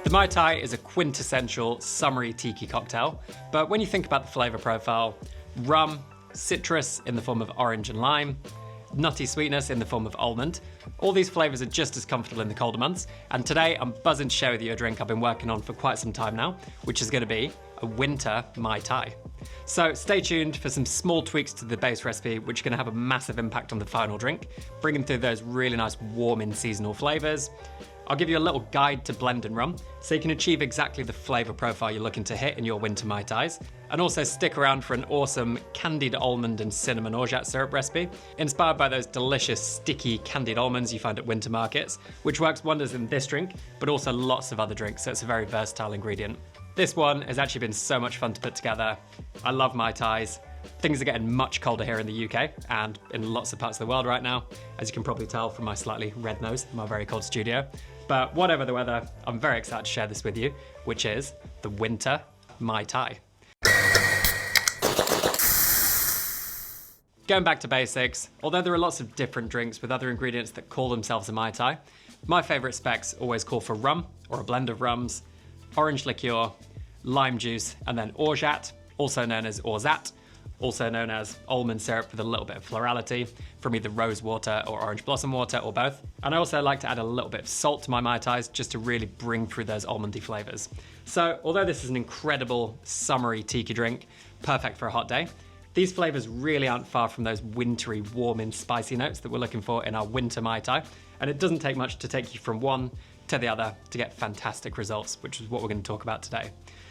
The Mai Tai is a quintessential summery tiki cocktail, but when you think about the flavour profile, rum, citrus in the form of orange and lime, nutty sweetness in the form of almond, all these flavours are just as comfortable in the colder months, and today I'm buzzing to share with you a drink I've been working on for quite some time now, which is going to be a winter Mai Tai. So stay tuned for some small tweaks to the base recipe which are going to have a massive impact on the final drink, bringing through those really nice warming seasonal flavours. I'll give you a little guide to blend and rum so you can achieve exactly the flavour profile you're looking to hit in your winter Mai Tais. And also stick around for an awesome candied almond and cinnamon orgeat syrup recipe, inspired by those delicious sticky candied almonds you find at winter markets, which works wonders in this drink, but also lots of other drinks, so it's a very versatile ingredient. This one has actually been so much fun to put together. I love Mai Tais. Things are getting much colder here in the UK and in lots of parts of the world right now, as you can probably tell from my slightly red nose in my very cold studio. But whatever the weather, I'm very excited to share this with you, which is the winter Mai Tai. Going back to basics, although there are lots of different drinks with other ingredients that call themselves a Mai Tai, my favourite specs always call for rum or a blend of rums, orange liqueur, lime juice, and then orgeat, also known as orgeat, also known as almond syrup with a little bit of florality from either rose water or orange blossom water or both. And I also like to add a little bit of salt to my Mai Tais just to really bring through those almondy flavours. So although this is an incredible summery tiki drink, perfect for a hot day, these flavours really aren't far from those wintry, warming, spicy notes that we're looking for in our winter Mai Tai. And it doesn't take much to take you from one to the other to get fantastic results, which is what we're going to talk about today.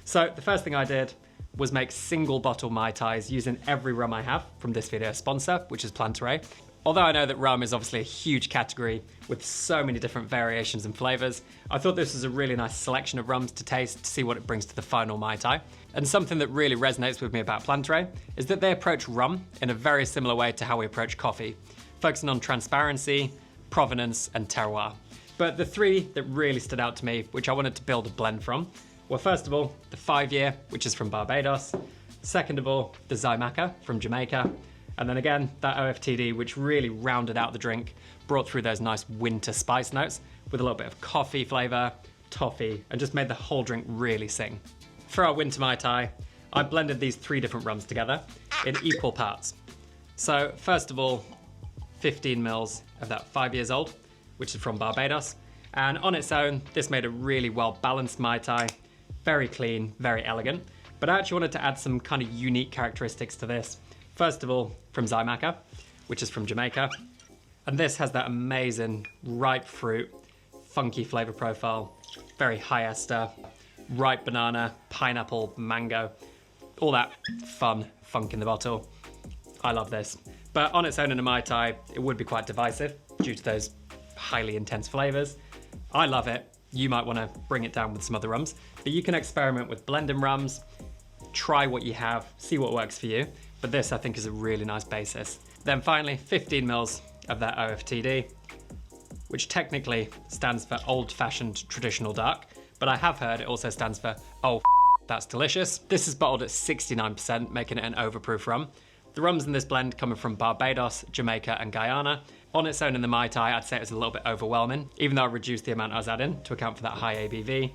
So the first thing I did was make single bottle Mai Tais using every rum I have from this video sponsor, which is PLANTERAY. Although I know that rum is obviously a huge category with so many different variations and flavours, I thought this was a really nice selection of rums to taste to see what it brings to the final Mai Tai. And something that really resonates with me about PLANTERAY is that they approach rum in a very similar way to how we approach coffee, focusing on transparency, provenance and terroir. But the three that really stood out to me, which I wanted to build a blend from, were first of all, the 5-year, which is from Barbados, second of all, the Jamaica from Jamaica, and then again, that O.F.T.D, which really rounded out the drink, brought through those nice winter spice notes with a little bit of coffee flavour, toffee, and just made the whole drink really sing. For our winter Mai Tai, I blended these 3 different rums together in equal parts. So first of all, 15 mils of that 5 years old, which is from Barbados. And on its own, this made a really well-balanced Mai Tai, very clean, very elegant. But I actually wanted to add some kind of unique characteristics to this. First of all, from Jamaica, which is from Jamaica. And this has that amazing ripe fruit, funky flavor profile, very high ester, ripe banana, pineapple, mango, all that fun funk in the bottle. I love this. But on its own in a Mai Tai, it would be quite divisive due to those highly intense flavors. I love it. You might want to bring it down with some other rums, but you can experiment with blending rums, try what you have, see what works for you. But this I think is a really nice basis. Then finally, 15 mils of that O.F.T.D, which technically stands for old-fashioned traditional dark, but I have heard it also stands for oh, that's delicious. This is bottled at 69%, making it an overproof rum. The rums in this blend coming from Barbados, Jamaica and Guyana. On its own in the Mai Tai, I'd say it was a little bit overwhelming, even though I reduced the amount I was adding to account for that high ABV.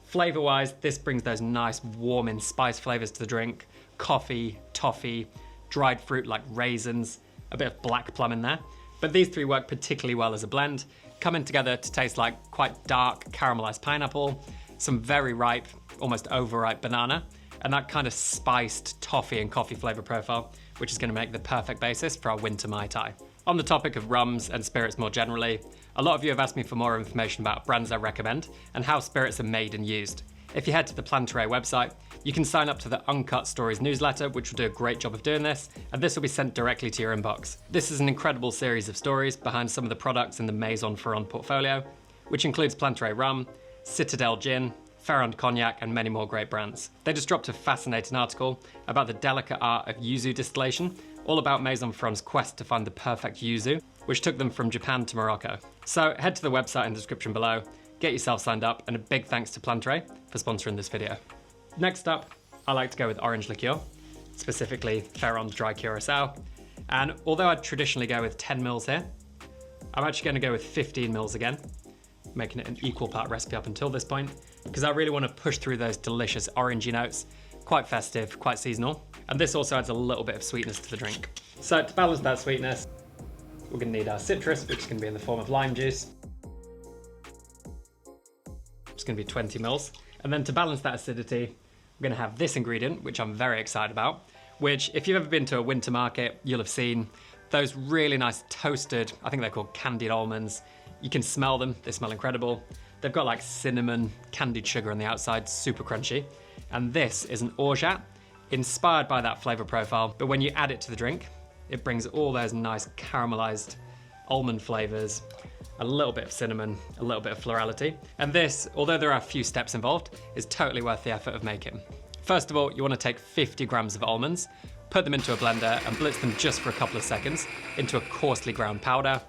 Flavour-wise, this brings those nice warming spice flavours to the drink. Coffee, toffee, dried fruit like raisins, a bit of black plum in there. But these 3 work particularly well as a blend, coming together to taste like quite dark caramelised pineapple, some very ripe, almost overripe banana, and that kind of spiced toffee and coffee flavour profile, which is going to make the perfect basis for our winter Mai Tai. On the topic of rums and spirits more generally, a lot of you have asked me for more information about brands I recommend and how spirits are made and used. If you head to the PLANTERAY website, you can sign up to the Uncut Stories newsletter, which will do a great job of doing this, and this will be sent directly to your inbox. This is an incredible series of stories behind some of the products in the Maison Ferrand portfolio, which includes PLANTERAY rum, Citadel gin, Ferrand cognac, and many more great brands. They just dropped a fascinating article about the delicate art of yuzu distillation, all about Maison Ferrand's quest to find the perfect yuzu, which took them from Japan to Morocco. So head to the website in the description below, get yourself signed up, and a big thanks to PLANTERAY for sponsoring this video. Next up, I like to go with orange liqueur, specifically Ferrand dry curacao. And although I'd traditionally go with 10 mils here, I'm actually going to go with 15 mils again, making it an equal part recipe up until this point, because I really want to push through those delicious orangey notes. Quite festive, quite seasonal. And this also adds a little bit of sweetness to the drink. So to balance that sweetness, we're going to need our citrus, which is going to be in the form of lime juice. It's going to be 20 mils. And then to balance that acidity, we're going to have this ingredient, which I'm very excited about, which if you've ever been to a winter market, you'll have seen those really nice toasted, I think they're called candied almonds. You can smell them, they smell incredible. They've got like cinnamon, candied sugar on the outside, super crunchy. And this is an orgeat, inspired by that flavor profile, but when you add it to the drink, it brings all those nice caramelized almond flavors, a little bit of cinnamon, a little bit of florality. And this, although there are a few steps involved, is totally worth the effort of making. First of all, you want to take 50 grams of almonds, put them into a blender and blitz them just for a couple of seconds into a coarsely ground powder.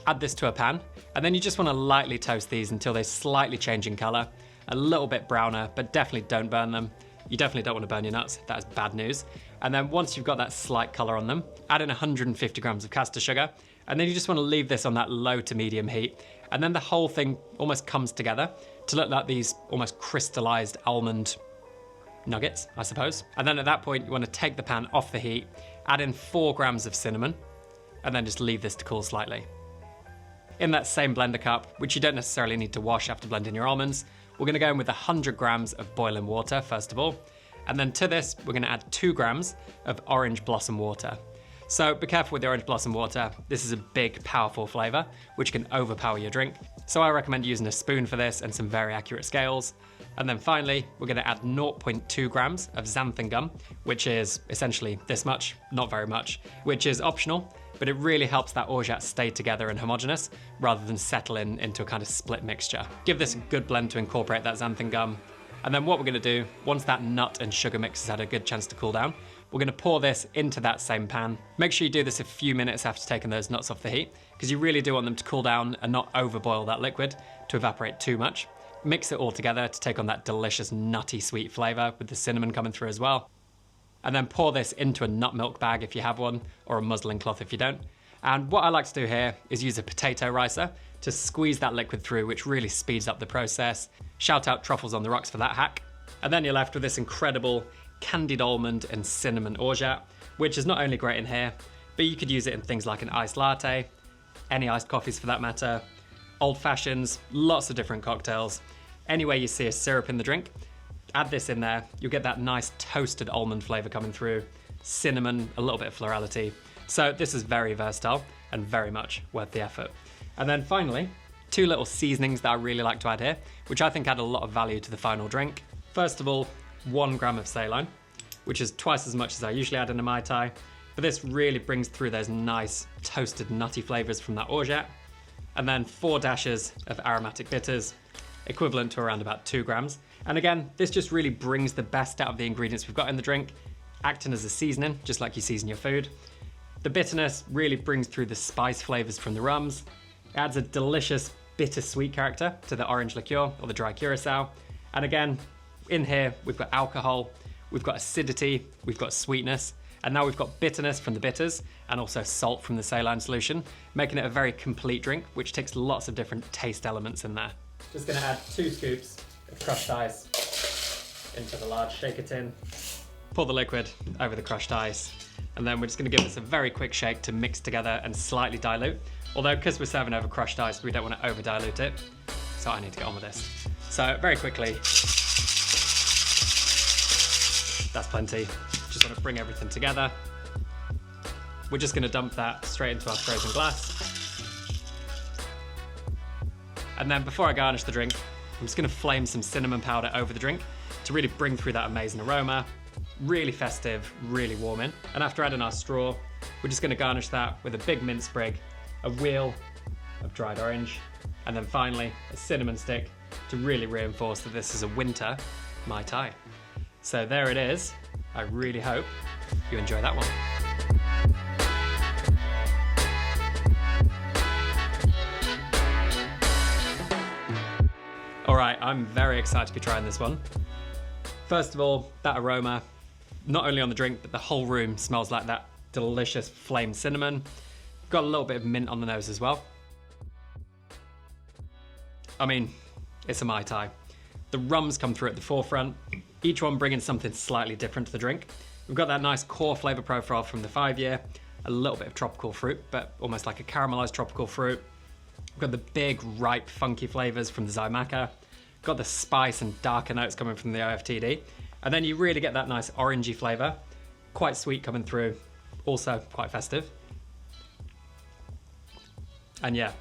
Add this to a pan, and then you just want to lightly toast these until they slightly change in color, a little bit browner, but definitely don't burn them. You definitely don't want to burn your nuts, that is bad news. And then once you've got that slight color on them, add in 150 grams of caster sugar, and then you just want to leave this on that low to medium heat. And then the whole thing almost comes together to look like these almost crystallized almond nuggets, I suppose. And then at that point, you want to take the pan off the heat, add in 4 grams of cinnamon, and then just leave this to cool slightly. In that same blender cup, which you don't necessarily need to wash after blending your almonds, we're going to go in with 100 grams of boiling water, first of all. And then to this, we're going to add 2 grams of orange blossom water. So be careful with the orange blossom water. This is a big, powerful flavor, which can overpower your drink. So I recommend using a spoon for this and some very accurate scales. And then finally, we're going to add 0.2 grams of xanthan gum, which is essentially this much, not very much, which is optional, but it really helps that orgeat stay together and homogeneous rather than settle into a kind of split mixture. Give this a good blend to incorporate that xanthan gum. And then what we're going to do, once that nut and sugar mix has had a good chance to cool down, we're going to pour this into that same pan. Make sure you do this a few minutes after taking those nuts off the heat, because you really do want them to cool down and not overboil that liquid to evaporate too much. Mix it all together to take on that delicious nutty sweet flavor with the cinnamon coming through as well. And then pour this into a nut milk bag if you have one, or a muslin cloth if you don't. And what I like to do here is use a potato ricer to squeeze that liquid through, which really speeds up the process. Shout out Truffles on the Rocks for that hack. And then you're left with this incredible candied almond and cinnamon orgeat, which is not only great in here, but you could use it in things like an iced latte, any iced coffees for that matter, old fashions, lots of different cocktails. Anywhere you see a syrup in the drink, add this in there, you'll get that nice toasted almond flavor coming through, cinnamon, a little bit of florality. So this is very versatile and very much worth the effort. And then finally, 2 little seasonings that I really like to add here, which I think add a lot of value to the final drink. First of all, 1 gram of saline, which is twice as much as I usually add in a Mai Tai, but this really brings through those nice toasted nutty flavors from that orgeat. And then 4 dashes of aromatic bitters, equivalent to around about 2 grams. And again, this just really brings the best out of the ingredients we've got in the drink, acting as a seasoning, just like you season your food. The bitterness really brings through the spice flavors from the rums. It adds a delicious bittersweet character to the orange liqueur or the dry curacao. And again, in here, we've got alcohol, we've got acidity, we've got sweetness, and now we've got bitterness from the bitters and also salt from the saline solution, making it a very complete drink, which takes lots of different taste elements in there. Just gonna add 2 scoops of crushed ice into the large shaker tin. Pour the liquid over the crushed ice, and then we're just gonna give this a very quick shake to mix together and slightly dilute. Although, because we're serving over crushed ice, we don't want to over dilute it. So I need to get on with this. So very quickly, that's plenty. Just want to bring everything together. We're just going to dump that straight into our frozen glass. And then before I garnish the drink, I'm just going to flame some cinnamon powder over the drink to really bring through that amazing aroma. Really festive, really warming. And after adding our straw, we're just going to garnish that with a big mint sprig, a wheel of dried orange, and then finally a cinnamon stick to really reinforce that this is a winter Mai Tai. So there it is. I really hope you enjoy that one. All right, I'm very excited to be trying this one. First of all, that aroma, not only on the drink, but the whole room smells like that delicious flame cinnamon. Got a little bit of mint on the nose as well. I mean, it's a Mai Tai. The rums come through at the forefront, each one bringing something slightly different to the drink. We've got that nice core flavor profile from the 5-year, a little bit of tropical fruit, but almost like a caramelized tropical fruit. We've got the big, ripe, funky flavors from the Jamaica. Got the spice and darker notes coming from the O.F.T.D. And then you really get that nice orangey flavor, quite sweet coming through, also quite festive. And yeah,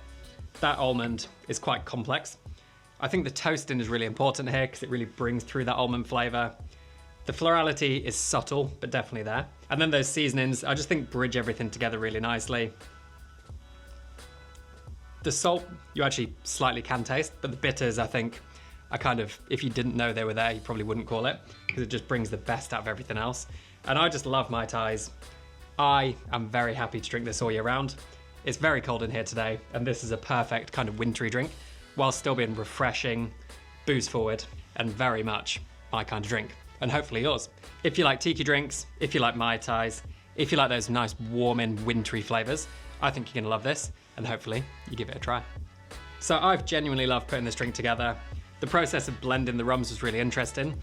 that almond is quite complex. I think the toasting is really important here because it really brings through that almond flavor. The florality is subtle, but definitely there. And then those seasonings, I just think bridge everything together really nicely. The salt, you actually slightly can taste, but the bitters, I think, are kind of, if you didn't know they were there, you probably wouldn't call it, because it just brings the best out of everything else. And I just love Mai Tais. I am very happy to drink this all year round. It's very cold in here today, and this is a perfect kind of wintry drink, while still being refreshing, booze forward, and very much my kind of drink, and hopefully yours. If you like tiki drinks, if you like Mai Tais, if you like those nice warming wintry flavors, I think you're gonna love this, and hopefully you give it a try. So I've genuinely loved putting this drink together. The process of blending the rums was really interesting.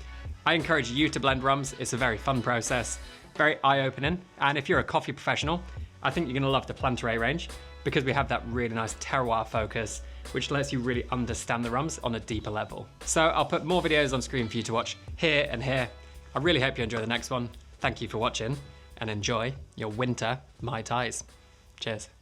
I encourage you to blend rums. It's a very fun process, very eye-opening, and if you're a coffee professional, I think you're gonna love the PLANTERAY range because we have that really nice terroir focus, which lets you really understand the rums on a deeper level. So I'll put more videos on screen for you to watch here and here. I really hope you enjoy the next one. Thank you for watching and enjoy your winter Mai Tais. Cheers.